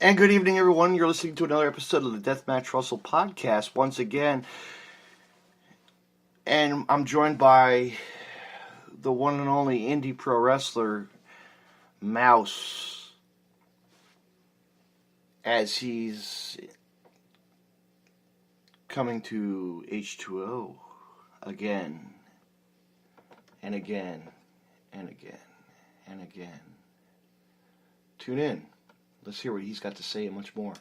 And good evening, everyone. You're listening to another episode of the Deathmatch Russell podcast once again. And I'm joined by the one and only Indy pro wrestler, Mouse, as he's coming to H2O again and again and again and again. Tune in. Let's hear what he's got to say and much more.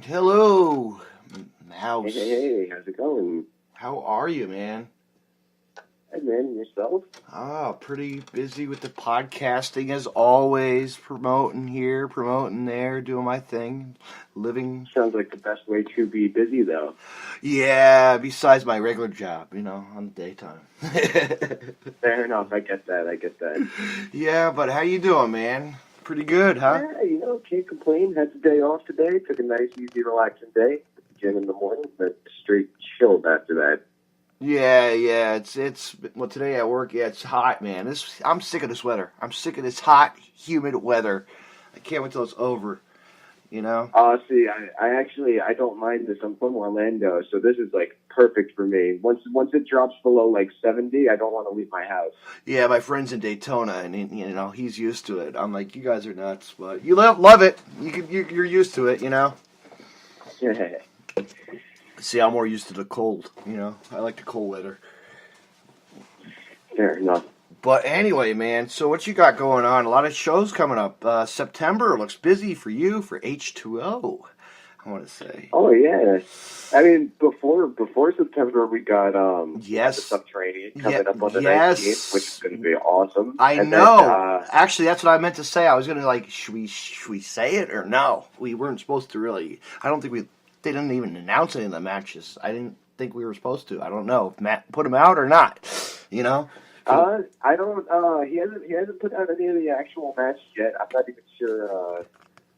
Hello, Mouse. Hey, how's it going? How are you, man? Hey, man, yourself? Pretty busy with the podcasting as always. Promoting here, promoting there, doing my thing, living. Sounds like the best way to be busy, though. Yeah, besides my regular job, on the daytime. Fair enough, I get that. Yeah, but how you doing, man? Pretty good, huh? Yeah, can't complain. Had the day off today. Took a nice, easy, relaxing day. At the gym in the morning, but straight chilled after that. Yeah, it's well, today at work, it's hot, man. I'm sick of this weather. I'm sick of this hot, humid weather. I can't wait till it's over, See, I don't mind this. I'm from Orlando, so this is, perfect for me. Once it drops below, 70, I don't want to leave my house. Yeah, my friend's in Daytona, and, he's used to it. I'm like, you guys are nuts, but you love it. You're used to it, Yeah. See, I'm more used to the cold, I like the cold weather. Fair enough. But anyway, man, so what you got going on? A lot of shows coming up. September looks busy for you for H2O, I want to say. Oh, yeah. I mean, before September, we got yes. the Subterranean coming up on the 19th, which is going to be awesome. I know. Actually, that's what I meant to say. I was going to, should we say it or no? We weren't supposed to really. I don't think they didn't even announce any of the matches. I didn't think we were supposed to. I don't know if Matt put them out or not, I don't. He hasn't put out any of the actual matches yet. I'm not even sure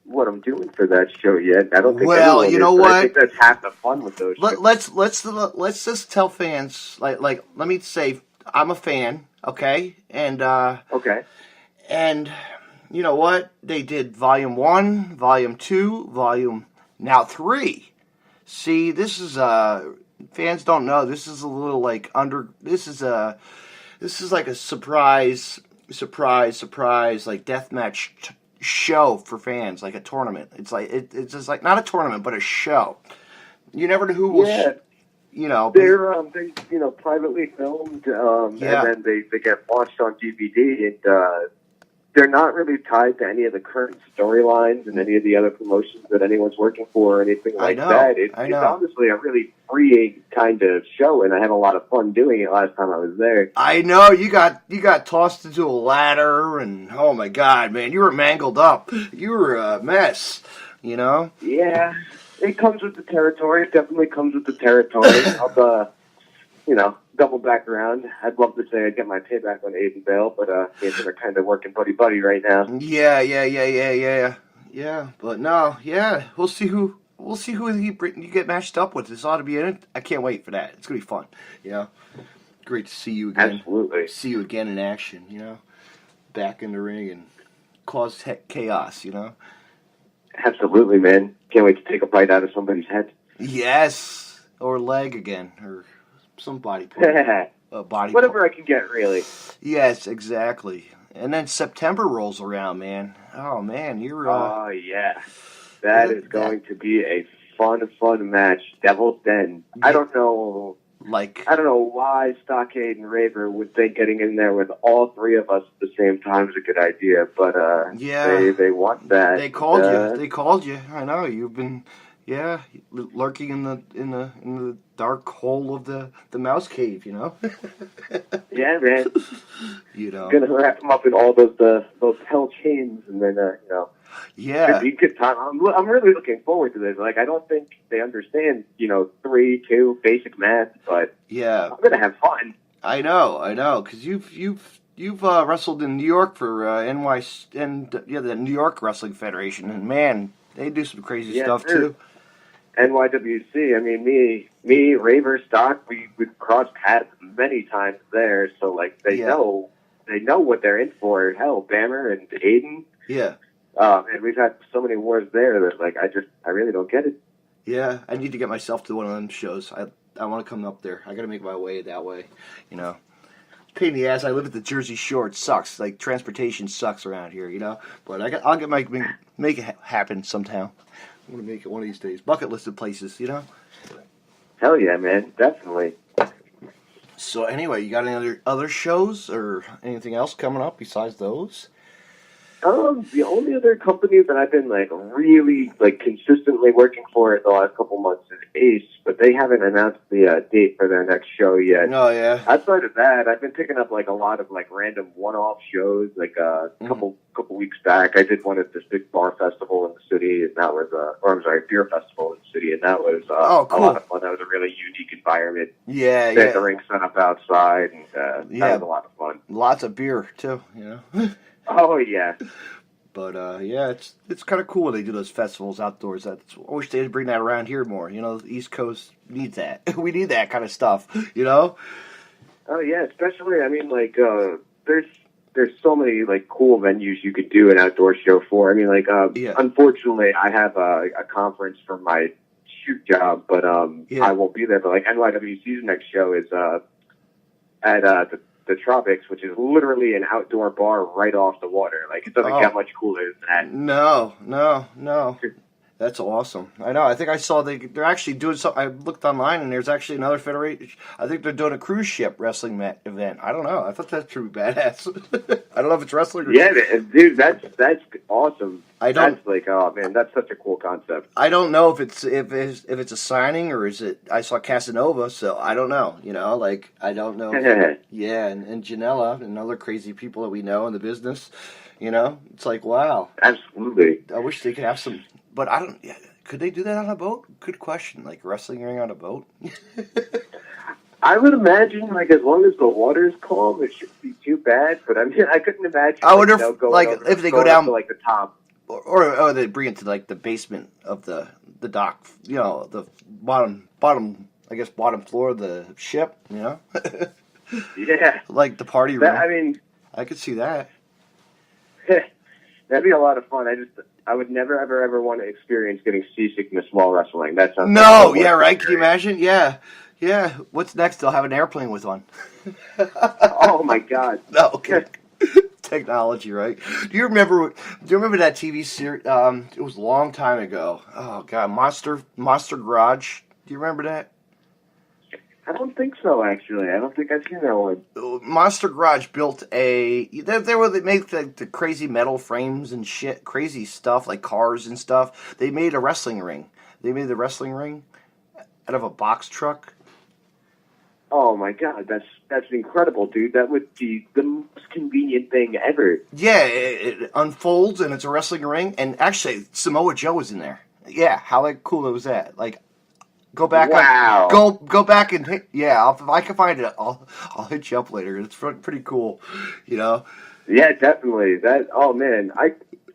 what I'm doing for that show yet. I don't think. Well, you know what? I think that's half the fun with those. Let's just tell fans let me say I'm a fan, okay? And okay. And you know what? They did Volume 1, Volume 2, Volume now 3. See, this is fans don't know. This is a little This is like a surprise, like deathmatch show for fans, like a tournament. It's like it's just like not a tournament, but a show. You never know who will. They're privately filmed, and then they get launched on DVD, and they're not really tied to any of the current storylines and any of the other promotions that anyone's working for or anything like that. It's honestly a really freeing kind of show, and I had a lot of fun doing it last time I was there. I know you got tossed into a ladder, and oh my god, man, you were mangled up. You were a mess, Yeah, it comes with the territory. It definitely comes with the territory. I'll double back around. I'd love to say I'd get my payback on Aiden Bale, but they're kind of working buddy right now. Yeah. But no, we'll see who you get matched up with. This ought to be in it. I can't wait for that. It's gonna be fun. Great to see you again. Absolutely. See you again in action. Back in the ring and cause chaos. Absolutely, man. Can't wait to take a bite out of somebody's head. Yes, or leg again, or some body part. Whatever I can get, really. Yes, exactly. And then September rolls around, man. Oh, man, you're... Oh, yeah. That is going to be a fun match. Devil's Den. Yeah. I don't know why Stockade and Raver would think getting in there with all three of us at the same time is a good idea, but they want that. They called you. I know. Yeah, lurking in the dark hole of the mouse cave, you know. Yeah, man. You know. Gonna wrap them up in all those hell chains, and then Yeah. should be a good time. I'm really looking forward to this. Like, I don't think they understand 3, 2 basic math, but yeah, I'm gonna have fun. I know, because you've wrestled in New York for the New York Wrestling Federation, and man, they do some crazy stuff too. NYWC. I mean, me, Raver, Stock, we've crossed paths many times there, so like they know what they're in for. Hell, Bammer and Aiden. Yeah. And we've had so many wars there that like I really don't get it. Yeah, I need to get myself to one of them shows. I want to come up there. I got to make my way that way, you know. Pain in the ass. I live at the Jersey Shore. It sucks. Like, transportation sucks around here, you know. But I'll make it happen sometime. I'm gonna make it one of these days. Bucket listed places, you know. Hell yeah, man, definitely. So anyway, you got any other shows or anything else coming up besides those? The only other company that I've been really consistently working for the last couple months is Ace, but they haven't announced the date for their next show yet. Oh yeah. Outside of that, I've been picking up a lot of random one-off shows. Couple weeks back, I did one at this big bar festival in the city, and that was beer festival in the city, and that was cool. a lot of fun. That was a really unique environment. Yeah, they had the ring set up outside, and that was a lot of fun. Lots of beer too, you know. Oh yeah. But it's kind of cool when they do those festivals outdoors. I wish they'd bring that around here more. You know, the East Coast needs that. We need that kind of stuff. You know. Oh yeah, especially I mean there's so many cool venues you could do an outdoor show for. I mean unfortunately I have a conference for my shoot job, but I won't be there. But NYWC's next show is at the Tropics, which is literally an outdoor bar right off the water. It doesn't get much cooler than that. No. That's awesome. I know. I think I saw they're actually doing something. I looked online, and there's actually another federation. I think they're doing a cruise ship wrestling event. I don't know. I thought that's pretty badass. I don't know if it's wrestling or dude, that's awesome. That's oh man, that's such a cool concept. I don't know if it's a signing or is it. I saw Casanova, so I don't know. You know, I don't know. Yeah, and Janela and other crazy people that we know in the business. You know, it's wow. Absolutely. I wish they could have some. But I don't. Yeah, could they do that on a boat? Good question. Wrestling ring on a boat. I would imagine, as long as the water's calm, it shouldn't be too bad. But I mean, I couldn't imagine. I wonder if they go down to the top, or they bring it to the basement of the dock. You know, the bottom. I guess bottom floor of the ship. You know. Yeah. The party room. I mean, I could see that. That'd be a lot of fun. I would never, ever want to experience getting seasick in a small wrestling. That sounds yeah, right? Can you imagine? Yeah. What's next? They'll have an airplane with one. Oh my God. No, okay. Technology, right? Do you remember that TV series? It was a long time ago. Oh God, Monster Garage. Do you remember that? I don't think so, actually. I don't think I've seen that one. Monster Garage built they make the crazy metal frames and shit, crazy stuff, cars and stuff. They made a wrestling ring. They made the wrestling ring out of a box truck. Oh my God, that's incredible, dude. That would be the most convenient thing ever. Yeah, it unfolds and it's a wrestling ring. And actually, Samoa Joe was in there. Yeah, how cool was that? Go back. Wow. Go back and hit. Yeah, if I can find it, I'll hit you up later. It's pretty cool, you know. Yeah, definitely. Oh man,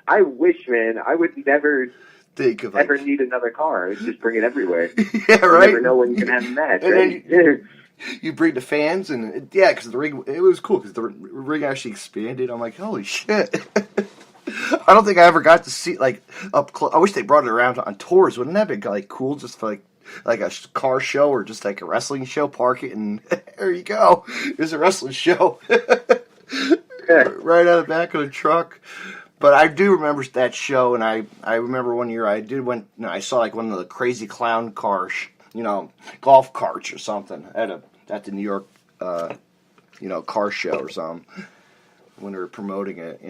I wish, man, I would never think of ever need another car. I'd just bring it everywhere. Yeah, right. You never know when you can have a match. And right? then you bring the fans and because the ring, it was cool because the ring actually expanded. I'm like, holy shit. I don't think I ever got to see up close. I wish they brought it around on tours. Wouldn't that be cool? Just for like a car show or just a wrestling show, park it, and there you go. There's a wrestling show. Right out of the back of the truck. But I do remember that show, and I remember one year I saw one of the crazy clown cars, golf carts or something at the New York, car show or something when they were promoting it,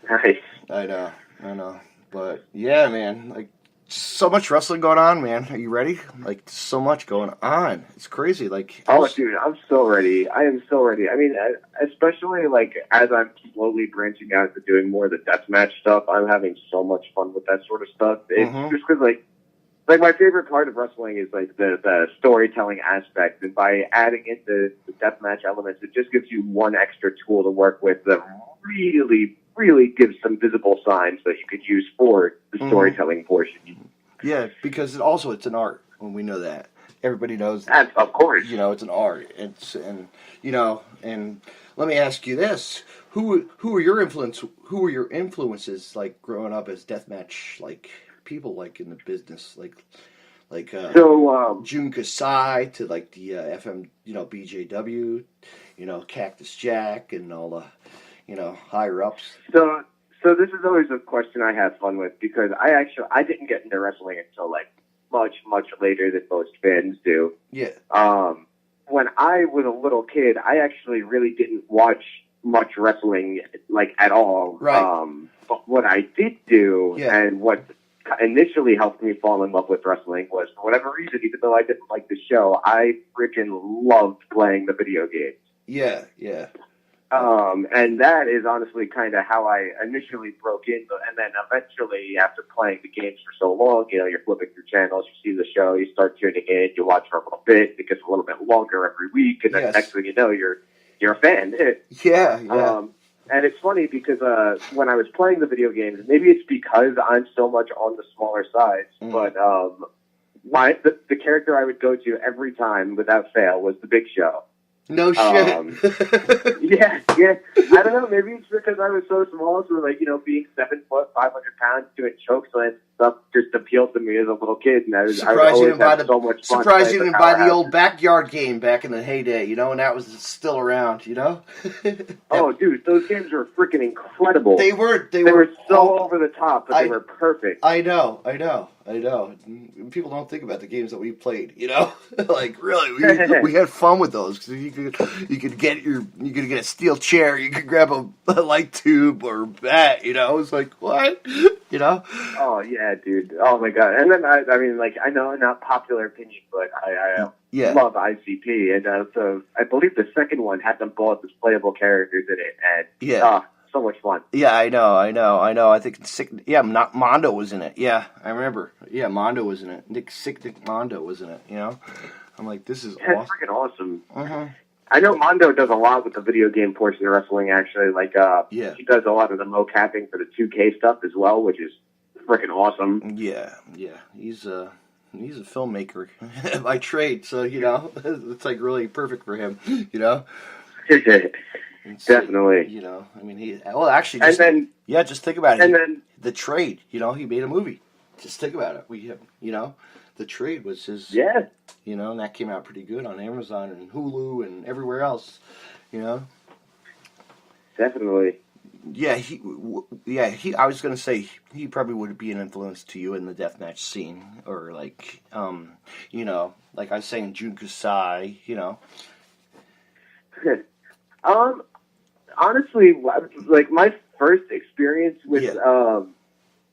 Nice. I know. But yeah, man, so much wrestling going on, man. Are you ready? Like, so much going on. It's crazy. Like, oh, dude, I'm so ready. I am so ready. I mean, especially like as I'm slowly branching out to doing more of the deathmatch stuff, I'm having so much fun with that sort of stuff. It's just because like my favorite part of wrestling is like the storytelling aspect, and by adding in the deathmatch elements, it just gives you one extra tool to work with that really gives some visible signs that you could use for the storytelling portion. Yeah, because it's an art. When we know that, everybody knows. That, of course, it's an art. And let me ask you this: who were your influences like growing up as deathmatch like people like in the business Jun Kasai to like the FM BJW, Cactus Jack and all the higher ups. So this is always a question I have fun with because I didn't get into wrestling until like much later than most fans do. Yeah. When I was a little kid, I actually really didn't watch much wrestling like at all. Right. But what I did do and what initially helped me fall in love with wrestling was, for whatever reason, even though I didn't like the show, I freaking loved playing the video games. Yeah, yeah. And that is honestly kind of how I initially broke into, and then eventually, after playing the games for so long, you're flipping through channels, you see the show, you start tuning in, you watch for a little bit, it gets a little bit longer every week, and then next thing you know, you're a fan. Yeah, yeah. And it's funny because when I was playing the video games, maybe it's because I'm so much on the smaller sides, but the character I would go to every time without fail was the Big Show. No shit. Yeah. I don't know. Maybe it's because I was so small, so being 7 foot, 500 pounds, doing choke slams and stuff just appealed to me as a little kid, and I always had so much fun. Surprised you didn't buy the old backyard game back in the heyday, and that was still around, Oh, dude, those games were freaking incredible. They were so over the top, but they were perfect. I know. People don't think about the games that we played, like really, we had fun with those because you could get a steel chair, you could grab a light tube or bat, It's like what, Oh yeah, dude. Oh my god. And then I mean, like I know not popular opinion, but I love ICP, and so I believe the second one had them both as playable characters in it, and so much fun. Yeah, I know. I think Mondo was in it. Yeah, I remember. Yeah, Mondo was in it. Nick Mondo was in it. I'm like, this is awesome. It's freaking awesome. Uh-huh. I know Mondo does a lot with the video game portion of wrestling. Actually, he does a lot of the mocapping for the 2K stuff as well, which is freaking awesome. Yeah. He's a filmmaker by trade, so it's like really perfect for him. Definitely. I mean, just think about it. And then the trade, he made a movie. Just think about it. We have, the trade was his. Yeah. And that came out pretty good on Amazon and Hulu and everywhere else. Definitely. Yeah, I was gonna say he probably would be an influence to you in the deathmatch scene, or like, like I was saying, Jun Kasai, Honestly, like my first experience with the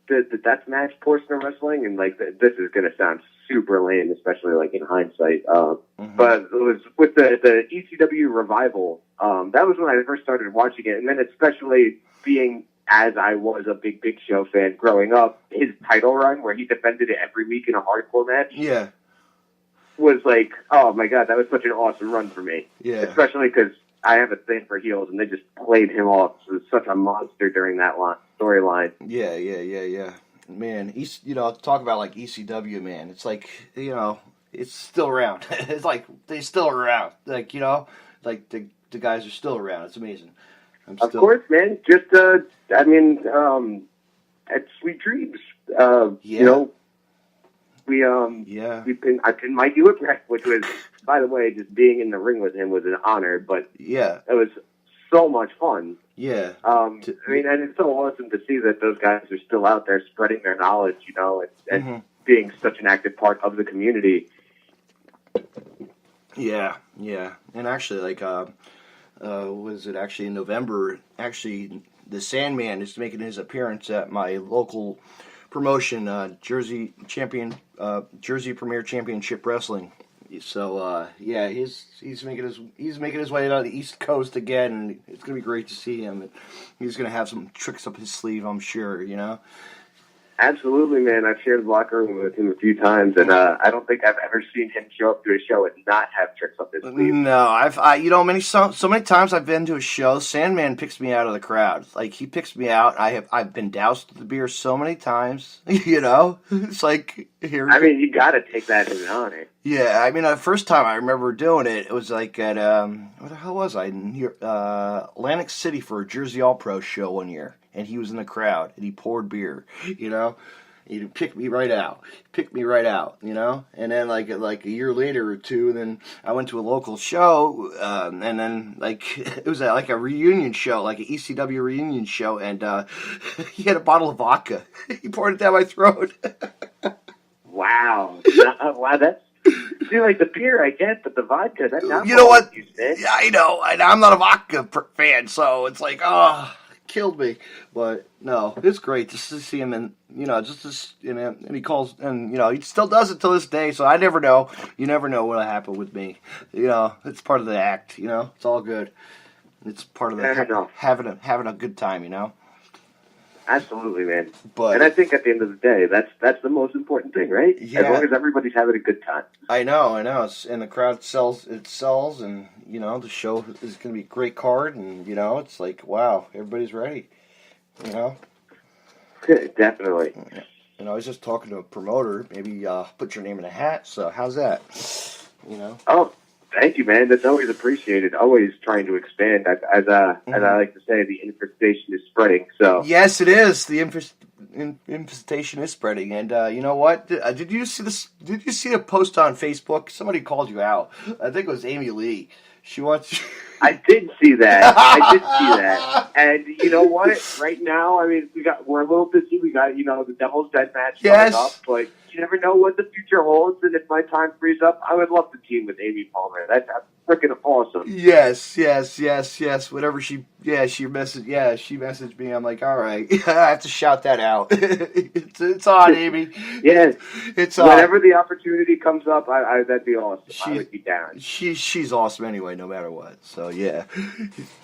deathmatch portion of wrestling, and like this is gonna sound super lame, especially like in hindsight. But it was with the ECW revival. That was when I first started watching it, and then especially being as I was a big Show fan growing up, his title run where he defended it every week in a hardcore match. Yeah. Was like, oh my god, that was such an awesome run for me. Yeah. Especially because I have a thing for heels, and they just played him off as such a monster during that storyline. Yeah. Man, talk about like ECW, man. It's like, it's still around. It's like they're still around. Like, like the guys are still around. It's amazing. Of course, man. Just, at Sweet Dreams, I pinned Mikey Whipwreck, which was, by the way, just being in the ring with him was an honor, but it was so much fun. Yeah. And it's so awesome to see that those guys are still out there spreading their knowledge, and being such an active part of the community. Yeah. And actually, like, was it actually in November? Actually, the Sandman is making his appearance at my local promotion, Jersey Premier Championship Wrestling. So yeah, he's making his way down the East Coast again, and it's gonna be great to see him. And he's gonna have some tricks up his sleeve, I'm sure. Absolutely, man. I've shared the locker room with him a few times, and I don't think I've ever seen him show up to a show and not have tricks up his sleeve. No, so many times I've been to a show. Sandman picks me out of the crowd. Like, he picks me out. I've been doused with the beer so many times. It's like here. I mean, you got to take that as an honor. Yeah, I mean, the first time I remember doing it, it was like at what the hell was I in here? Atlantic City for a Jersey All Pro show one year. And he was in the crowd, and he poured beer, He picked me right out, And then like a year later or two, then I went to a local show, and then it was like a reunion show, like an ECW reunion show, and he had a bottle of vodka. He poured it down my throat. Wow, wow, that's. See, like the beer, I get, but the vodka, that's not. You know what? Yeah, I know. I'm not a vodka fan, so it's like, killed me. But no, it's great just to see him, and and he calls, and he still does it to this day. So I never know. You never know what'll happen with me. It's part of the act. It's all good. It's part of the having a good time. Absolutely, man. And I think at the end of the day, that's the most important thing, right? Yeah. As long as everybody's having a good time. I know. And the crowd sells, and the show is going to be a great card, and it's like, wow, everybody's ready. Definitely. I was just talking to a promoter. Maybe put your name in a hat. So how's that? Oh, thank you, man. That's always appreciated. Always trying to expand. As I like to say, the infestation is spreading. So yes, it is. The infestation is spreading. And you know what? Did you see this? Did you see the post on Facebook? Somebody called you out. I think it was Amy Lee. She wants. I did see that. And you know what? Right now, I mean, we're a little busy. We got the Devil's Den match coming up, but you never know what the future holds. And if my time frees up, I would love to team with Amy Palmer. That's freaking awesome. Yes. Whatever she messaged me. I'm like, all right, I have to shout that out. It's on, Amy. Yes, it's on. Whenever the opportunity comes up, that'd be awesome. I would be down. She's awesome anyway, no matter what. So yeah,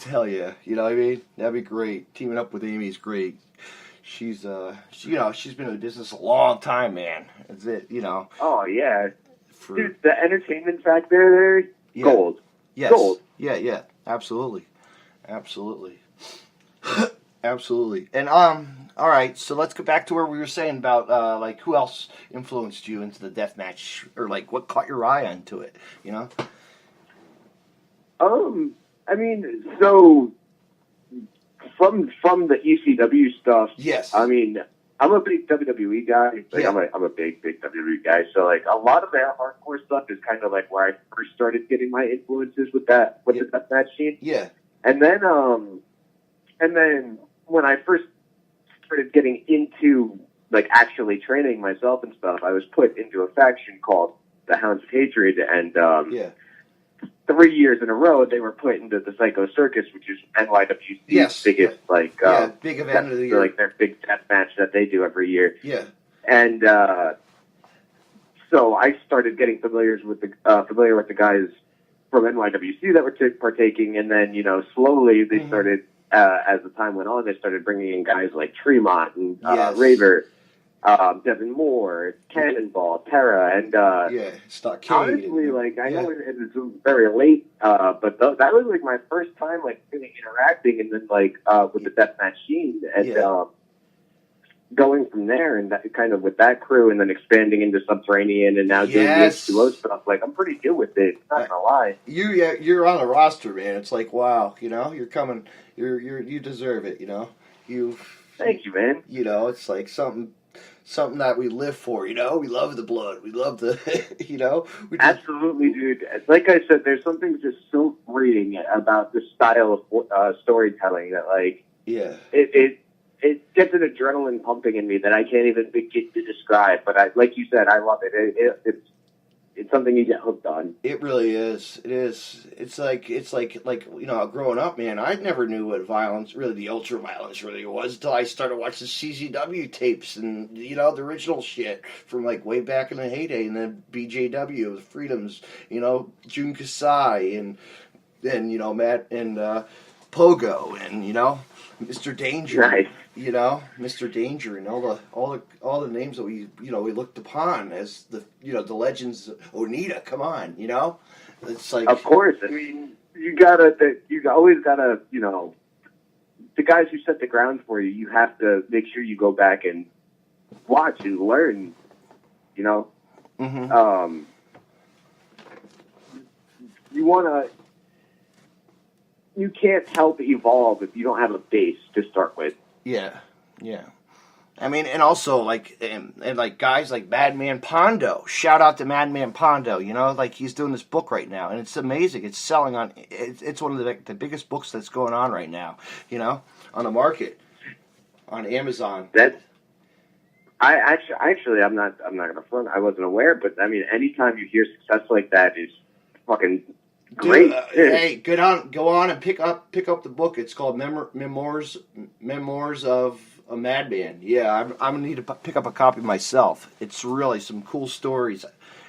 hell yeah. You know what I mean? That'd be great. Teaming up with Amy is great. She's she's been in the business a long time, man. That's it. Oh yeah, dude, the entertainment factor there, gold. Yes. Gold. Yeah. Absolutely. Absolutely. And all right. So let's go back to where we were saying about like who else influenced you into the death match, or like what caught your eye onto it. I mean, so from the ECW stuff. Yes. I mean, I'm a big WWE guy. Like, yeah. I'm a big WWE guy. So like a lot of that hardcore stuff is kind of like where I first started getting my influences with the deathmatch scene. Yeah. And then when I first started getting into like actually training myself and stuff, I was put into a faction called the Hounds of Hatred, and 3 years in a row they were put into the Psycho Circus, which is NYWC's biggest big event of the year, like their big death match that they do every year. Yeah. And so I started getting familiar with the guys from NYWC that were partaking, and then slowly they started as the time went on, they started bringing in guys like Tremont and Raver. Devin Moore, Cannonball, Terra, and Stockade. Honestly, like I know it's very late, but that was like my first time like really interacting, and then like with the deathmatch scene, and going from there, and that, kind of with that crew, and then expanding into Subterranean, and now doing the H2O stuff. Like I'm pretty good with it. Not gonna lie. You're on the roster, man. It's like wow, you're coming. You deserve it. Thank you, man. It's like something that we live for, we love the blood, we love the, Absolutely, dude. Like I said, there's something just so freeing about the style of storytelling that, like, it gets an adrenaline pumping in me that I can't even begin to describe. But like you said, I love it. it's something you get hooked on. It really is. It is. It's like growing up, man. I never knew what violence, really, the ultraviolence, really was until I started watching CZW tapes and the original shit from like way back in the heyday, and then BJW, the Freedoms, Jun Kasai, and Matt and Pogo, and Mr. Danger. Nice. Mr. Danger, and all the names that we looked upon as the legends. Onita, come on, it's like, of course. I mean, you always gotta, the guys who set the ground for you. You have to make sure you go back and watch and learn. Mm-hmm. You can't help evolve if you don't have a base to start with. Yeah. I mean, and also like, and like guys like Madman Pondo. Shout out to Madman Pondo. Like he's doing this book right now, and it's amazing. It's selling on. It's one of the biggest books that's going on right now. On the market, on Amazon. I'm not gonna front. I wasn't aware, but I mean, anytime you hear success like that is fucking great. Hey, go on and pick up the book. It's called Memoirs of a Madman. Yeah, I'm gonna need to pick up a copy myself. It's really some cool stories,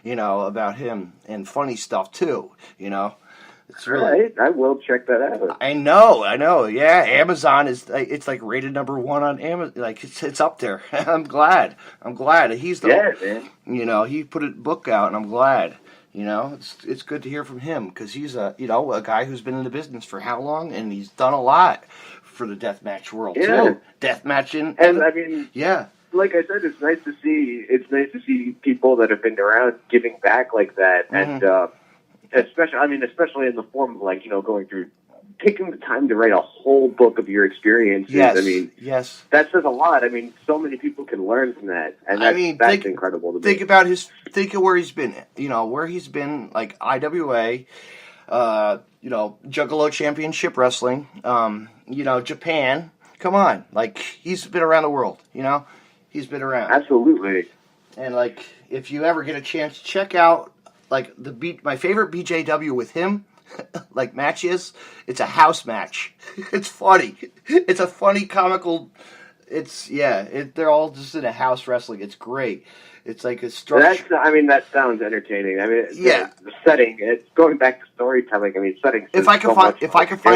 about him, and funny stuff too. It's really. All right, I will check that out. I know. Yeah, Amazon is it's like rated number 1 on Amazon. Like it's up there. I'm glad. He's the man. He put a book out, and I'm glad. It's good to hear from him because he's a guy who's been in the business for how long, and he's done a lot for the deathmatch world too. Deathmatching, and I mean, yeah. Like I said, it's nice to see. It's nice to see people that have been around giving back like that, Mm-hmm. and especially in the form of like going through, taking the time to write a whole book of your experiences. Yes. I mean, yes, that says a lot. I mean, so many people can learn from that, and that's incredible to me. Think of where he's been. Where he's been, like IWA, Juggalo Championship Wrestling, Japan. Come on, like he's been around the world. He's been around. Absolutely. And like, if you ever get a chance, check out like my favorite BJW with him. Like matches, it's a house match. It's funny. It's a funny comical. They're all just in a house wrestling. It's great. It's like a structure. That sounds entertaining. I mean, the setting. It's going back to storytelling. I mean, setting. If I can find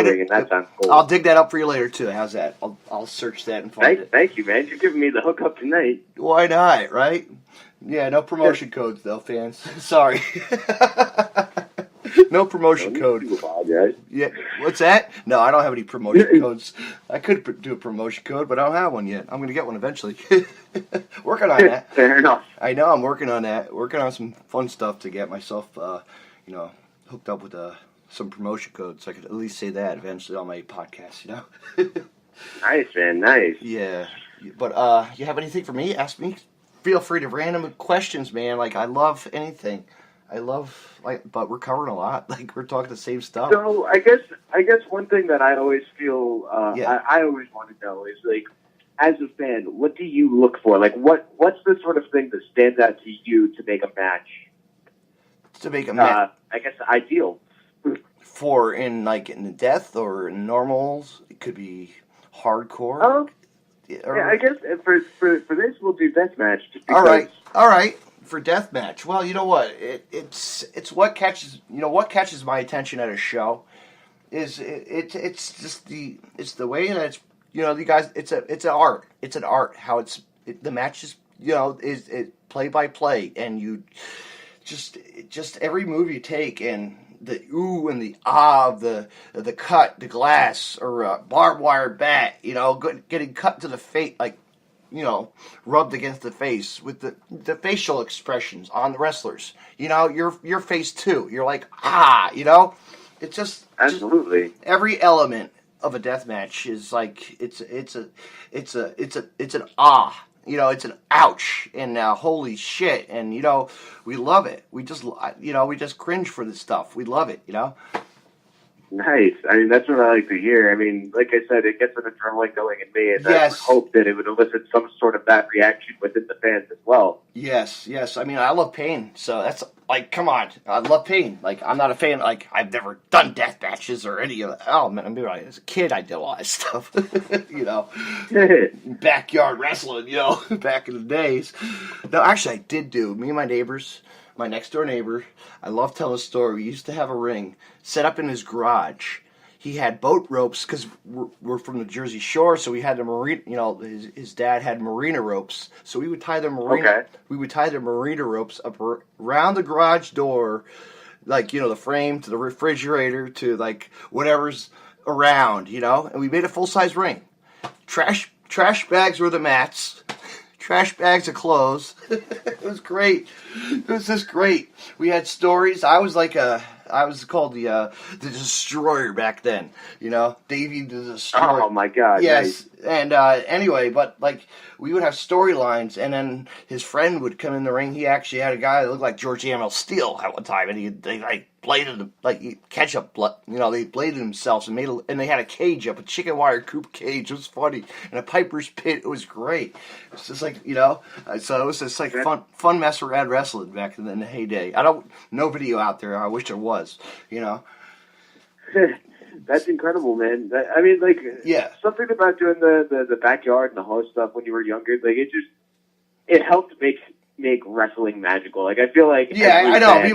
it, and that sounds cool. I'll dig that up for you later too. How's that? I'll search that and find it. Thank you, man. You're giving me the hookup tonight. Why not? Right? Yeah. No promotion codes though, fans. Sorry. No promotion code. Yeah, what's that? No, I don't have any promotion codes. I could do a promotion code, but I don't have one yet. I'm going to get one eventually. Working on that. Fair enough. I know, I'm working on that. Working on some fun stuff to get myself, hooked up with some promotion codes, so I could at least say that eventually on my podcast, Nice, man. Nice. Yeah. But, you have anything for me? Ask me. Feel free to random questions, man. Like, I love anything. But we're covering a lot. Like we're talking the same stuff. So I guess one thing that I always feel, I always want to know is like, as a fan, what do you look for? Like, what's the sort of thing that stands out to you to make a match? To make a match, I guess ideal. For in the death or in normals, it could be hardcore. I guess for this we'll do deathmatch. All right. For deathmatch, well, you know what? It's what catches my attention at a show is it's just the way that it's you guys it's an art. It's an art how the match is is play by play, and you just every move you take, and the ooh and the ah of the cut, the glass, or a barbed wire bat, getting cut to the face, like rubbed against the face, with the facial expressions on the wrestlers. Your face too. You're like, it's just absolutely every element of a death match is like it's an ah. It's an ouch and holy shit, and we love it. We just cringe for this stuff. We love it. Nice. I mean, that's what I like to hear. I mean, like I said, it gets an adrenaline going in me, and I would hope that it would elicit some sort of that reaction within the fans as well. Yes. I mean, I love pain, so that's like, come on, I love pain. Like, I'm not a fan. Like, I've never done death matches or any of that. Oh man, I mean, as a kid, I did a lot of stuff. Backyard wrestling. Back in the days. No, actually, I did do. Me and my neighbors. My next door neighbor, I love telling a story. We used to have a ring set up in his garage. He had boat ropes because we're from the Jersey Shore, so we had the marina. His dad had marina ropes, so we would tie the marina. Okay. We would tie the marina ropes up around the garage door, like the frame to the refrigerator to like whatever's around, and we made a full size ring. Trash bags were the mats. Trash bags of clothes. It was great. It was just great. We had stories. I was called the Destroyer back then. Davey the Destroyer. Oh my God! Yes. Nice. And anyway, but like we would have storylines, and then his friend would come in the ring. He actually had a guy that looked like George Amel Steele at one time, and they like bladed him like ketchup. They bladed themselves and and they had a cage up, a chicken wire coop cage. It was funny, and a piper's pit. It was great. It's just like so it was just like fun mess around wrestling back in the heyday. No video out there. I wish there was. That's incredible, man. Something about doing the backyard and the host stuff when you were younger, like it helped make wrestling magical. Like I feel like I know. Me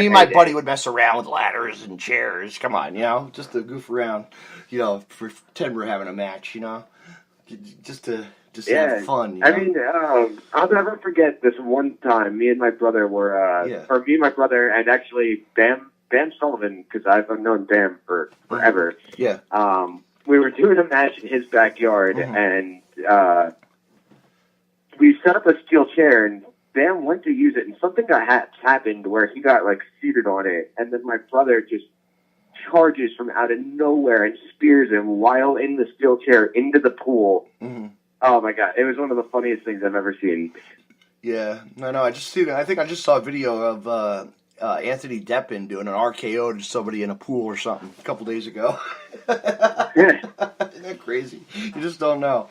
and my buddy would mess around with ladders and chairs. Come on, just to goof around. Pretend we're having a match. Just to have fun. I mean, I'll never forget this one time. Me and my brother and actually Bam Sullivan, because I've known Bam for forever. Yeah. We were doing a match in his backyard, and we set up a steel chair, and Bam went to use it, and something happened where he got like seated on it, and then my brother just charges from out of nowhere and spears him while in the steel chair into the pool. Mm-hmm. Oh my God! It was one of the funniest things I've ever seen. Yeah, no, I think I just saw a video of Anthony Deppen doing an RKO to somebody in a pool or something a couple days ago. Yeah. Isn't that crazy? You just don't know.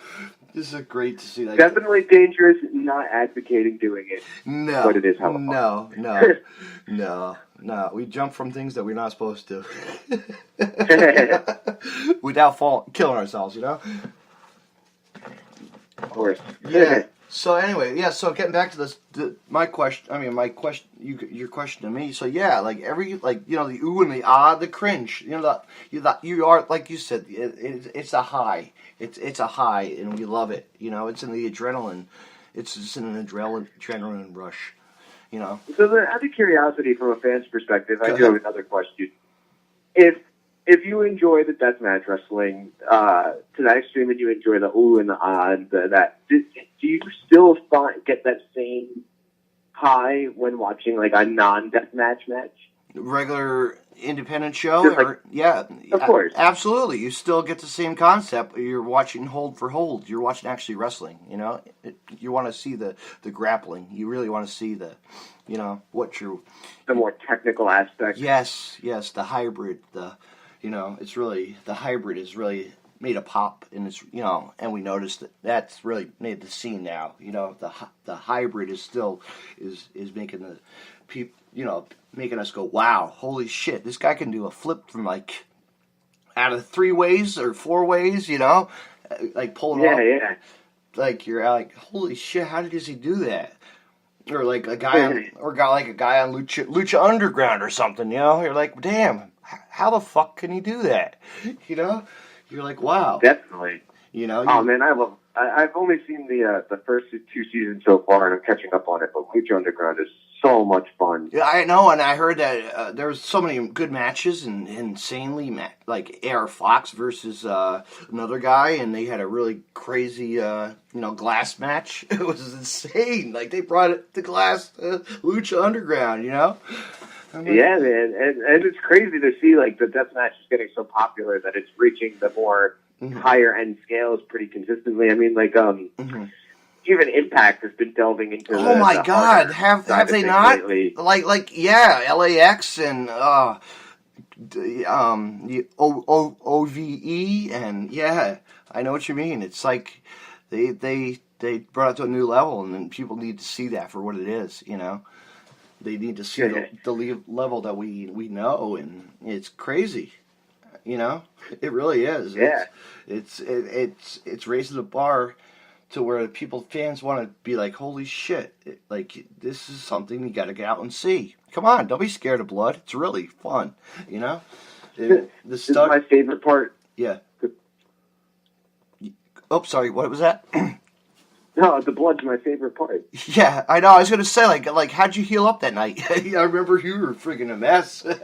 This is great to see. Definitely dangerous. Not advocating doing it. No, but it is how No. We jump from things that we're not supposed to, without killing ourselves. Of course. Yeah. So anyway, so getting back to this, your question to me. So yeah, like the ooh and the ah, the cringe. You are like you said, it's a high. It's a high, and we love it. It's in the adrenaline. It's just an adrenaline rush. So out of curiosity, from a fan's perspective, I do have another question. If you enjoy the deathmatch wrestling to that extreme, and you enjoy the ooh and the ah and do you still get that same high when watching like a non-deathmatch match? Regular independent show? Of course. Absolutely. You still get the same concept. You're watching hold for hold. You're watching actually wrestling, You want to see the grappling. You really want to see the more technical aspect. Yes, the hybrid, it's really, the hybrid is really made a pop, and it's, and we noticed that's really made the scene now. The hybrid is still, is making the people, making us go, wow, holy shit, this guy can do a flip from like out of 3 ways or 4 ways, like pulling off. Yeah. Like you're like, holy shit, how does he do that? Or like a guy on Lucha Underground or something, You're like, damn, how the fuck can he do that? You're like, wow. Definitely. Oh man, I've only seen the first 2 seasons so far, and I'm catching up on it. But Lucha Underground is so much fun. Yeah, I know, and I heard that there was so many good matches, and insanely like AR Fox versus another guy, and they had a really crazy glass match. It was insane. Like they brought it to glass Lucha Underground, Yeah, man, and it's crazy to see like the deathmatch is getting so popular that it's reaching the more higher end scales pretty consistently. I mean, like even Impact has been delving into. Oh my God, have they not? Lately. Like LAX and OVE, and yeah, I know what you mean. It's like they brought it to a new level, and then people need to see that for what it is. They need to see the level that we know, and it's crazy. It really is. Yeah. It's raising the bar to where fans want to be like, holy shit, this is something you got to get out and see. Come on, don't be scared of blood. It's really fun, This is my favorite part. Yeah. Oh, sorry, what was that? No, the blood's my favorite part. Yeah, I know. I was going to say, like, how'd you heal up that night? I remember you were freaking a mess. We,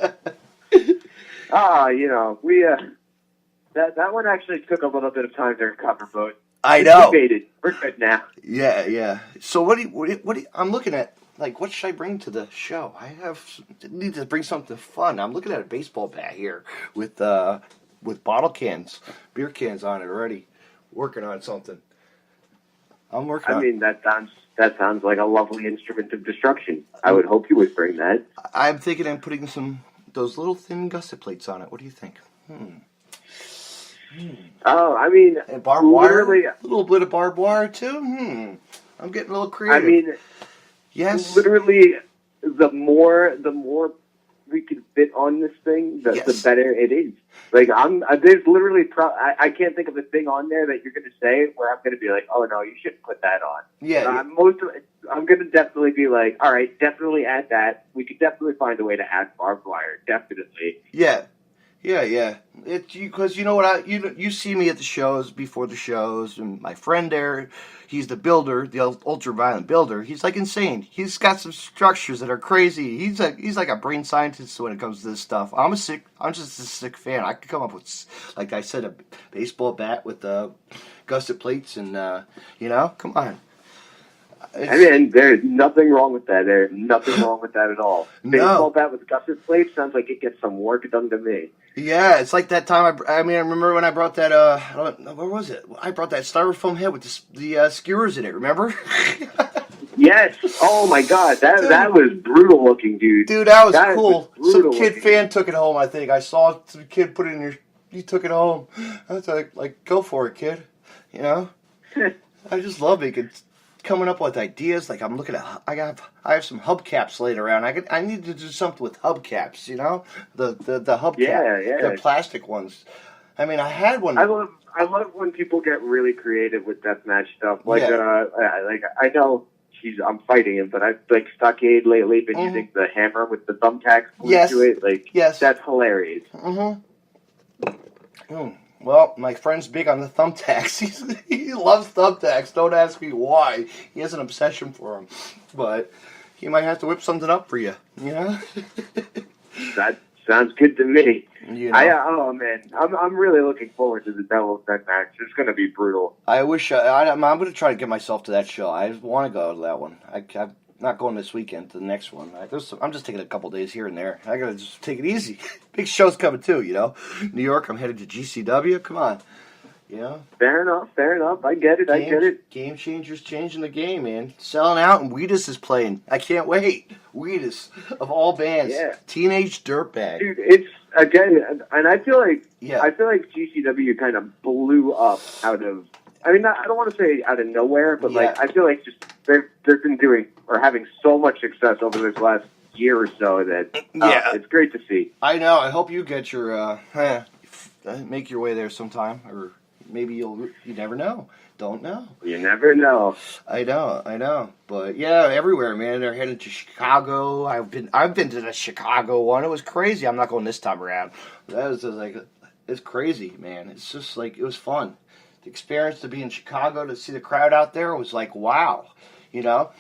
that one actually took a little bit of time to recover, but I know. We're good now. Yeah. So what do you, I'm looking at, like, what should I bring to the show? I need to bring something fun. I'm looking at a baseball bat here with bottle cans, beer cans on it already. Working on something. I'm working on. I mean, that sounds like a lovely instrument of destruction. I would hope you would bring that. I'm thinking of putting those little thin gusset plates on it. What do you think? Oh, I mean, and barbed wire, a little bit of barbed wire too. I'm getting a little creative. I mean, yes. Literally, the more we can fit on this thing, the better it is. Like there's literally I can't think of a thing on there that you're going to say where I'm going to be like, oh no, you shouldn't put that on. Yeah. I'm going to definitely be like, all right, definitely add that. We could definitely find a way to add barbed wire. Definitely. Yeah. It's because you know what you see me at the shows, before the shows, and my friend there, he's the builder, the ultraviolent builder. He's like insane. He's got some structures that are crazy. He's like a brain scientist when it comes to this stuff. I'm just a sick fan. I could come up with, like I said, a baseball bat with gusset plates, and come on. I mean, there's nothing wrong with that. There's nothing wrong with that at all. Baseball bat with gusset plates sounds like it gets some work done to me. Yeah, it's like that time. I remember when I brought that. Where was it? I brought that styrofoam head with the skewers in it. Remember? Yes. Oh my God, that was brutal looking, dude. Dude, that was cool. Some kid fan took it home. I think I saw some kid put it in your. He took it home. I was like, go for it, kid. I just love it. Coming up with ideas. Like I'm looking at, I have some hubcaps laid around. I need to do something with hubcaps. The hubcap, the plastic ones. I mean, I had one. I love when people get really creative with deathmatch stuff. Like I know I'm fighting him, but I've like Stockade lately been using the hammer with the thumbtack glued to it. Like that's hilarious. Well, my friend's big on the thumbtacks. He loves thumbtacks. Don't ask me why. He has an obsession for them. But he might have to whip something up for you. That sounds good to me. Oh man, I'm really looking forward to the Devil's Den match. It's going to be brutal. I wish I'm going to try to get myself to that show. I want to go to that one. I'm not going this weekend to the next one. I'm just taking a couple days here and there. I got to just take it easy. Big show's coming too, New York, I'm headed to GCW. Come on. Fair enough. I get it. Game changers changing the game, man. Selling out, and Wheatus is playing. I can't wait. Wheatus, of all bands. Yeah. Teenage Dirtbag. Dude, it's, again, and I feel like GCW kind of blew up out of, I mean, I don't want to say out of nowhere, but I feel like just they've been doing or having so much success over this last year or so that it's great to see. I know. I hope you get your make your way there sometime, or maybe you never know. Don't know. You never know. I know. But yeah, everywhere, man. They're headed to Chicago. I've been to the Chicago one. It was crazy. I'm not going this time around. That was just like, it's crazy, man. It's just like, it was fun. The experience to be in Chicago, to see the crowd out there was like, wow, to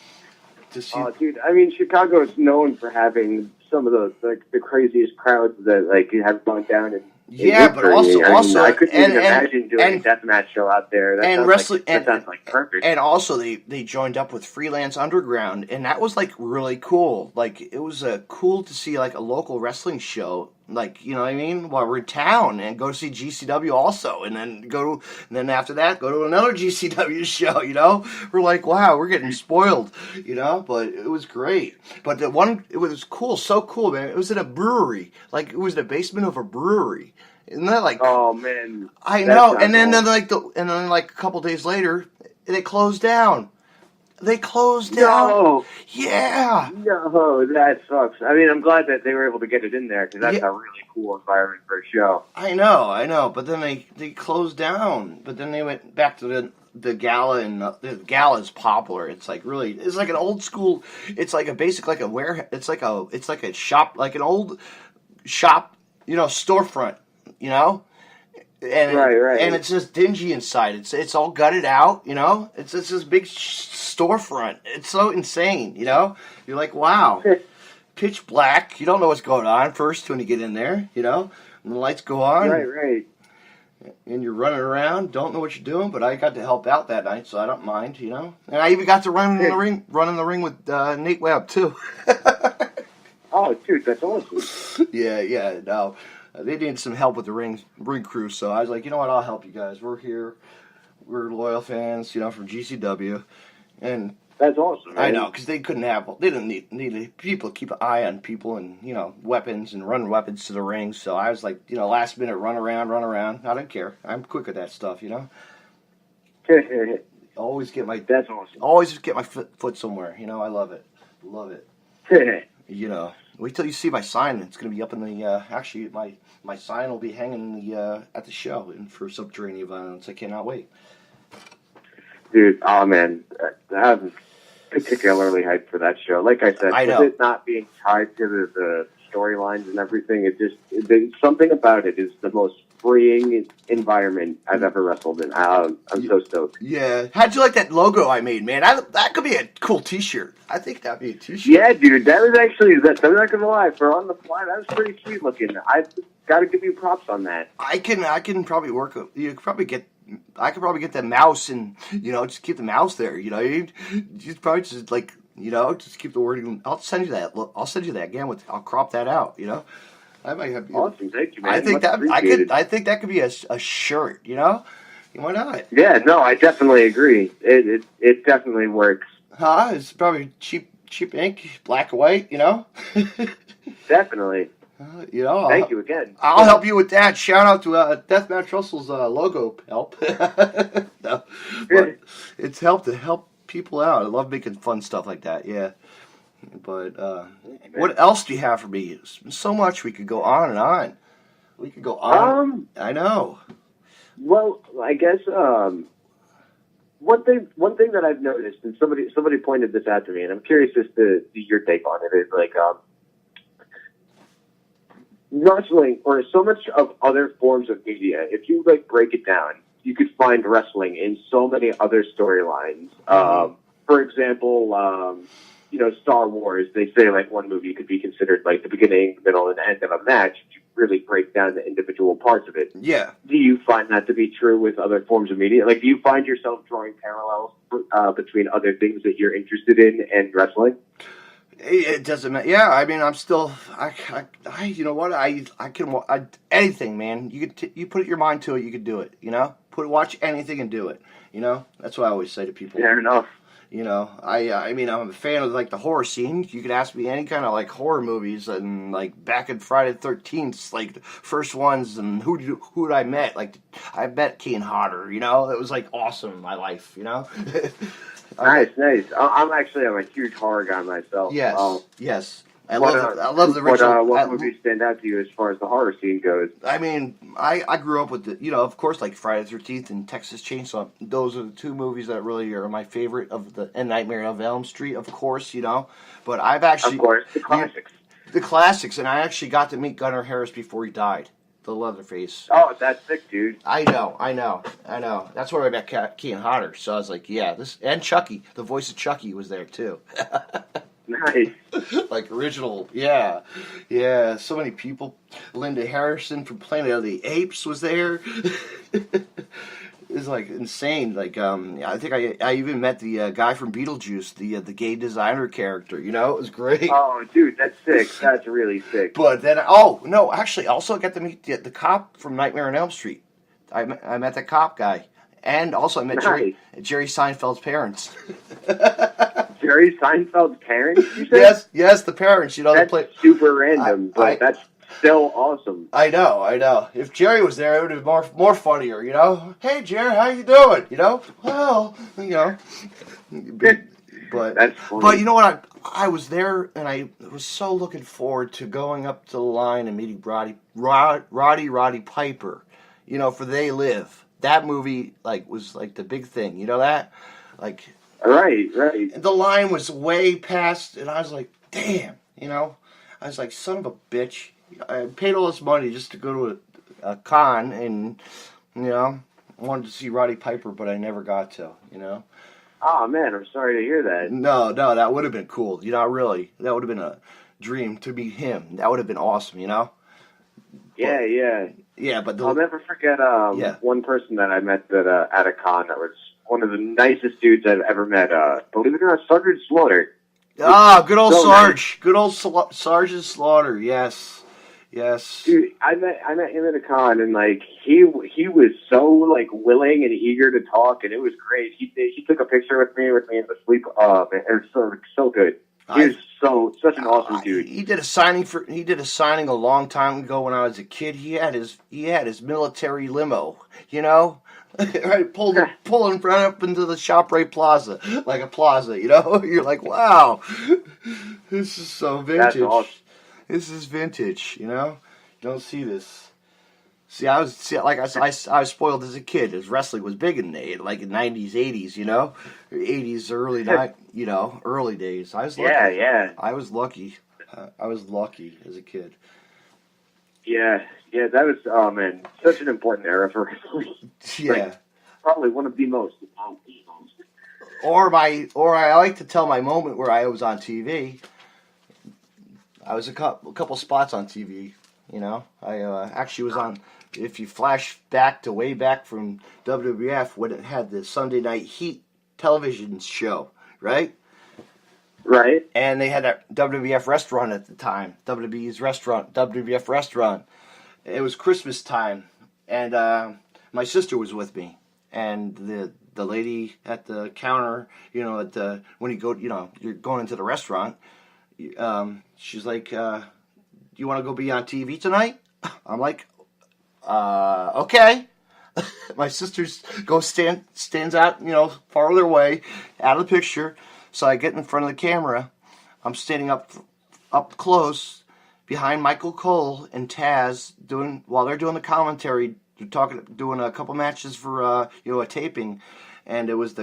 see. Oh, dude, I mean, Chicago is known for having some of the craziest crowds that have gone down in but also I couldn't even imagine doing a deathmatch show out there. That sounds like perfect. And also, they joined up with Freelance Underground, and that was like really cool. Like, it was cool to see like a local wrestling show Like, you know what I mean? While we're in town, and go see GCW also, and then after that, go to another GCW show, you know? We're like, wow, we're getting spoiled, you know? But it was great. But it was cool, so cool, man. It was in a brewery. Like, it was in the basement of a brewery. Isn't that like... Oh, man. I know. And then like a couple days later, they closed down. They closed down. No. Yeah. No, that sucks. I mean, I'm glad that they were able to get it in there because that's a really cool environment for a show. I know. But then they closed down. But then they went back to the gala, and the gala is popular. It's like it's like an old school. It's like a warehouse. It's like a shop, like an old shop, you know, storefront, you know. And right. And it's just dingy inside. It's all gutted out, you know. It's this big storefront. It's so insane, you know. You're like, wow, pitch black. You don't know what's going on first when you get in there, you know. And the lights go on. Right. And you're running around, don't know what you're doing. But I got to help out that night, so I don't mind, you know. And I even got to run in the ring with Nate Webb too. Oh, dude, that's awesome. Yeah, no. They needed some help with the ring crew, so I was like, you know what, I'll help you guys. We're here. We're loyal fans, you know, from GCW. And that's awesome, man. I know, because they didn't need people to keep an eye on people and, you know, weapons and run weapons to the ring. So I was like, you know, last minute, run around. I don't care. I'm quick at that stuff, you know. Always get my... That's awesome. Always get my foot somewhere, you know. I love it. You know. Wait till you see my sign. It's going to be up in the... actually, my sign will be hanging at the show for Subterranean Violence. I cannot wait. Dude, oh man, I'm particularly hyped for that show. Like I said, with it not being tied to the storylines and everything, there's something about it is the most freeing environment I've ever wrestled in. I'm so stoked. Yeah. How'd you like that logo I made, man? That could be a cool T-shirt. I think that'd be a T-shirt. Yeah, dude, that was actually, I'm not gonna lie, for on the fly, that was pretty sweet looking. I've got to give you props on that. I can probably I could probably get the mouse and, you know, just keep the mouse there, you know. You probably just, like, you know, just keep the wording. I'll send you that. I'll send you that again. I'll crop that out, you know. I might have... Awesome, thank you, man. I think that could be a shirt, you know. Why not? Yeah, no, I definitely agree. It definitely works. Huh? It's probably cheap ink, black and white, you know. Definitely. You know, thank you again. I'll help you with that. Shout out to Deathmatch Russell's logo help. No, but it's help to help people out. I love making fun stuff like that. Yeah. But what else do you have for me? So much we could go on and on. We could go on. I know. Well, I guess one thing that I've noticed, and somebody pointed this out to me, and I'm curious as to your take on it, is like wrestling, or so much of other forms of media, if you like break it down, you could find wrestling in so many other storylines. For example, you know, Star Wars, they say like one movie could be considered like the beginning, middle, and end of a match if you really break down the individual parts of it. Yeah. Do you find that to be true with other forms of media? Like, do you find yourself drawing parallels between other things that you're interested in and wrestling? It doesn't matter. Yeah, I mean, I'm still, you know what? Anything, man. You put your mind to it, you can do it. You know, watch anything and do it. You know, that's what I always say to people. Fair enough. You know, I mean, I'm a fan of like the horror scene. You could ask me any kind of like horror movies, and like back in Friday the 13th, like the first ones, and who I met. Like I met Kane Hodder. You know, it was like awesome in my life. You know. Nice. I'm a huge horror guy myself. Yes. I love the original. What movies stand out to you as far as the horror scene goes? I mean, I grew up with the, you know, of course, like Friday the 13th and Texas Chainsaw. Those are the two movies that really are my favorite and Nightmare on Elm Street, of course, you know. But I've actually... Of course, the classics. The classics, and I actually got to meet Gunnar Harris before he died. The Leatherface. Oh, that's sick, dude. I know. That's where I met Kane Hodder. So I was like, yeah, and Chucky. The voice of Chucky was there, too. Nice. Like original, yeah. So many people. Linda Harrison from Planet of the Apes was there. is like insane. Like I think I even met the guy from Beetlejuice, the gay designer character. You know, it was great. Oh, dude, that's sick. That's really sick. But then, oh no, actually, also I got to meet the cop from Nightmare on Elm Street. I met the cop guy, and also I met Jerry Seinfeld's parents. Jerry Seinfeld's parents, you said? Yes, the parents. You know, that's they play super random, but that's still awesome. I know. If Jerry was there, it would have been more funnier. You know, hey Jerry, how you doing? You know, well, you know, but that's funny. But you know what? I was there, and I was so looking forward to going up to the line and meeting Roddy Piper. You know, for They Live. That movie was the big thing. You know that? Right. The line was way past, and I was like, damn, you know? I was like, son of a bitch. I paid all this money just to go to a con, and, you know, I wanted to see Roddy Piper, but I never got to, you know? Oh, man, I'm sorry to hear that. No, that would have been cool. You know, really. That would have been a dream to meet him. That would have been awesome, you know? Yeah. Yeah, but I'll never forget one person that I met at a con that was one of the nicest dudes I've ever met. Believe it or not, Sergeant Slaughter. Good old so Sarge. Nice. Good old Sergeant Slaughter. Yes. Dude, I met him at a con, and he was so willing and eager to talk, and it was great. He took a picture with me in the sleep. Man, it was so good. He was such an awesome dude. He did a signing a long time ago when I was a kid. He had his military limo, you know, right, pulling right up into the ShopRite Plaza, like a plaza, you know. You're like, wow, this is so vintage. That's awesome. This is vintage, you know. You don't see this. I was spoiled as a kid. As wrestling was big in the 90s, 80s, you know, 80s, early days. I was lucky. Yeah. I was lucky. I was lucky as a kid. Yeah. That was such an important era for wrestling. Yeah, probably one of the most. Or I like to tell my moment where I was on TV. I was a couple spots on TV. You know, I actually was on. If you flash way back from WWF when it had the Sunday Night Heat television show, right? Right. And they had that WWF restaurant at the time, WWF restaurant. It was Christmas time, and my sister was with me, and the lady at the counter, you know, when you go, you know, you're going into the restaurant, she's like, you want to go be on TV tonight? I'm like, okay. My sister stands out, you know, farther away, out of the picture. So I get in front of the camera. I'm standing up close behind Michael Cole and Taz while they're doing the commentary. They're doing a couple matches for a taping, and it was the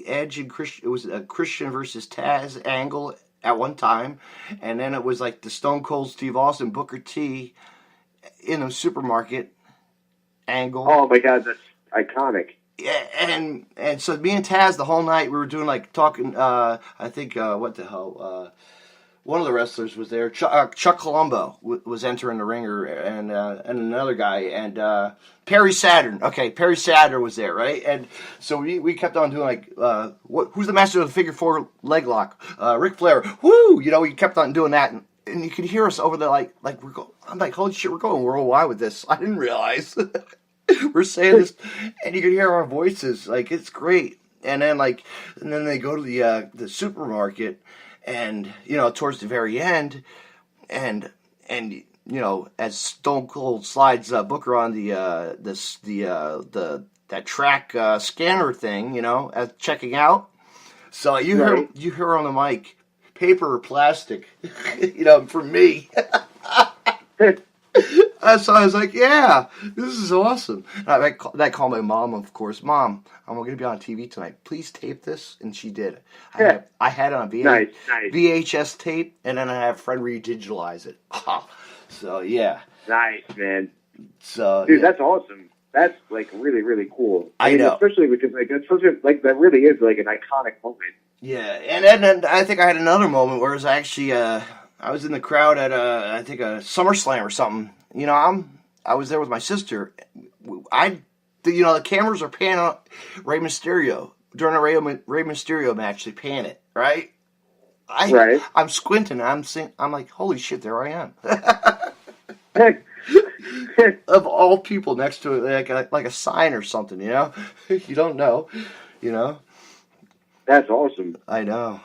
Edge and Christian. It was a Christian versus Taz angle at one time, and then it was like the Stone Cold Steve Austin Booker T in a supermarket angle. Oh my God, that's iconic. Yeah, and so me and Taz the whole night we were doing talking. I think what the hell. One of the wrestlers was there. Chuck Colombo was entering the ringer, and another guy, and Perry Saturn. Okay, Perry Saturn was there, right? And so we kept on doing who's the master of the figure four leg lock? Ric Flair. Woo! You know, we kept on doing that, and you could hear us over there, we're going. I'm like, holy shit, we're going worldwide with this. I didn't realize we're saying this, and you could hear our voices. It's great. And then they go to the supermarket. And, you know, towards the very end, and you know, as Stone Cold slides Booker on that track scanner thing, you know, as checking out. So you hear on the mic, paper or plastic, you know, for me. So I was like, yeah, this is awesome. And I called my mom, of course. Mom, I'm going to be on TV tonight. Please tape this. And she did. I had it on VHS tape, and then I had a friend redigitalize it. So, yeah. Nice, man. So, dude, that's awesome. That's, really, really cool. I know. Especially because, it's such a, that really is, an iconic moment. Yeah, and then I think I had another moment where it was actually, I was in the crowd at I think a SummerSlam or something. You know, I was there with my sister. the cameras are panning on Rey Mysterio during a Rey Mysterio match. They pan it, right? Right. I'm squinting. I'm like, holy shit, there I am. Of all people, next to it, like a sign or something, you know? You don't know, you know? That's awesome. I know.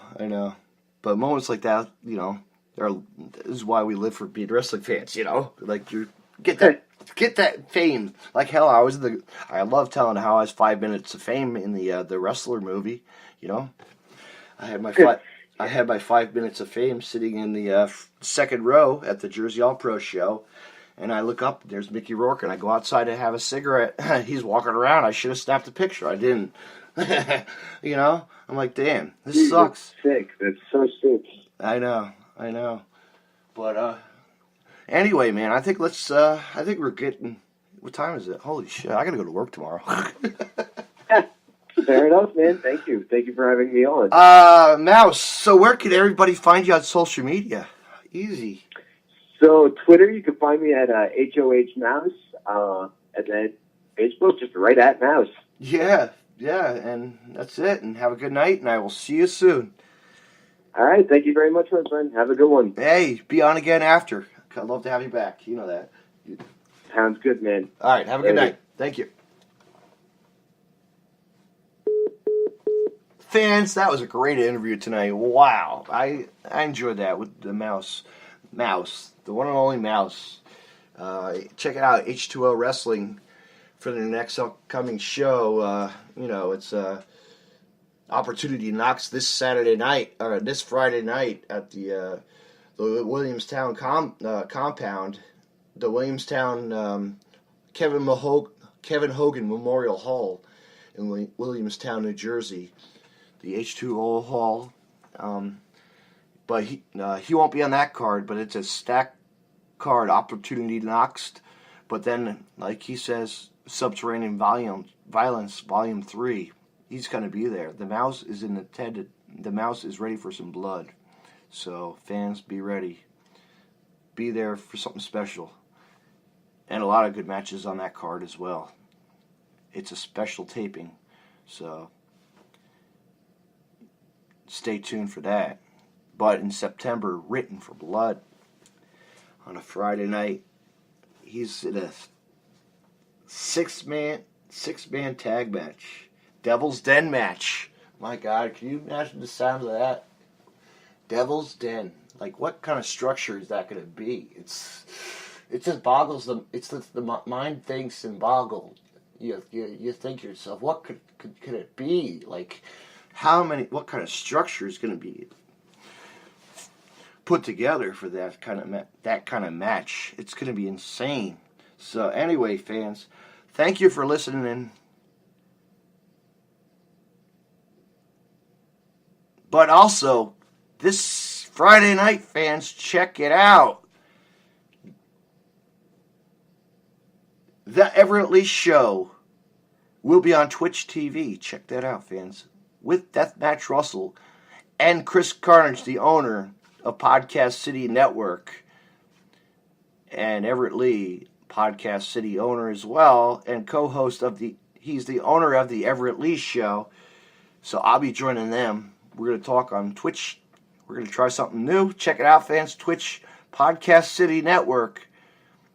But moments like that, you know, this is why we live for being wrestling fans, you know? Like, you get that fame. Like, hell, I love telling how I was 5 minutes of fame in the wrestler movie, you know? I had my 5 minutes of fame sitting in the second row at the Jersey All Pro show. And I look up, there's Mickey Rourke, and I go outside to have a cigarette. He's walking around. I should have snapped a picture. I didn't. You know? I'm like, damn, this sucks. That's sick. That's so sick. I know. But, anyway, man, I think we're getting, what time is it? Holy shit, I gotta go to work tomorrow. Fair enough, man. Thank you. Thank you for having me on. Mouse, so where can everybody find you on social media? Easy. So, Twitter, you can find me at HOH Mouse, and then Facebook, just right at Mouse. Yeah, and that's it. And have a good night, and I will see you soon. All right, thank you very much, my friend. Have a good one. Hey, be on again after. I'd love to have you back. You know that. Sounds good, man. All right, have a good night. Thank you. Fans, that was a great interview tonight. Wow, I enjoyed that with the Mouse, the one and only Mouse. Check it out, H2O Wrestling, for the next upcoming show. It's Opportunity Knocks this Friday night at the Williamstown compound, the Williamstown Kevin Hogan Memorial Hall in Williamstown, New Jersey. The H2O Hall. But he won't be on that card, but it's a stacked card, Opportunity Knocks. But then, like he says, Subterranean Violence Volume 3, he's going to be there. The Mouse is the Mouse is ready for some blood. So, fans, be ready. Be there for something special. And a lot of good matches on that card as well. It's a special taping, so stay tuned for that. But in September, Written for Blood on a Friday night. He's in a six-man tag match. Devil's Den match. My God, can you imagine the sound of that? Devil's Den. Like, what kind of structure is that going to be? It just boggles them. The mind thinks and boggles. You think to yourself, what could it be? Like, what kind of structure is going to be put together for that kind of match? It's going to be insane. So anyway, fans, thank you for listening. But also, this Friday night, fans, check it out. The Everett Lee Show will be on Twitch TV. Check that out, fans. With Deathmatch Russell and Chris Carnage, the owner of Podcast City Network, and Everett Lee, Podcast City owner as well, and co-host he's the owner of the Everett Lee Show. So I'll be joining them. We're going to talk on Twitch. We're going to try something new. Check it out, fans. Twitch, Podcast City Network.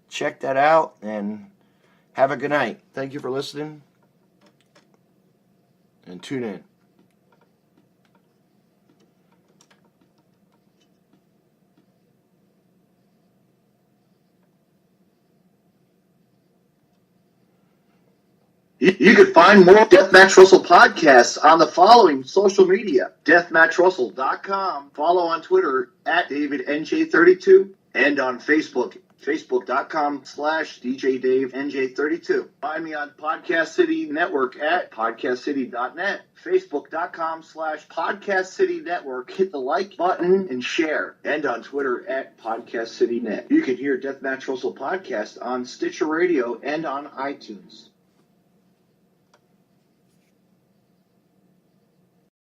Check that out, and have a good night. Thank you for listening, and tune in. You can find more Deathmatch Russell podcasts on the following social media: DeathmatchRussell.com. Follow on Twitter at DavidNJ32, and on Facebook, Facebook.com/DJDaveNJ32. Find me on Podcast City Network at PodcastCity.net. Facebook.com/Podcast City Network. Hit the like button and share. And on Twitter at Podcast City Net. You can hear Deathmatch Russell podcast on Stitcher Radio and on iTunes.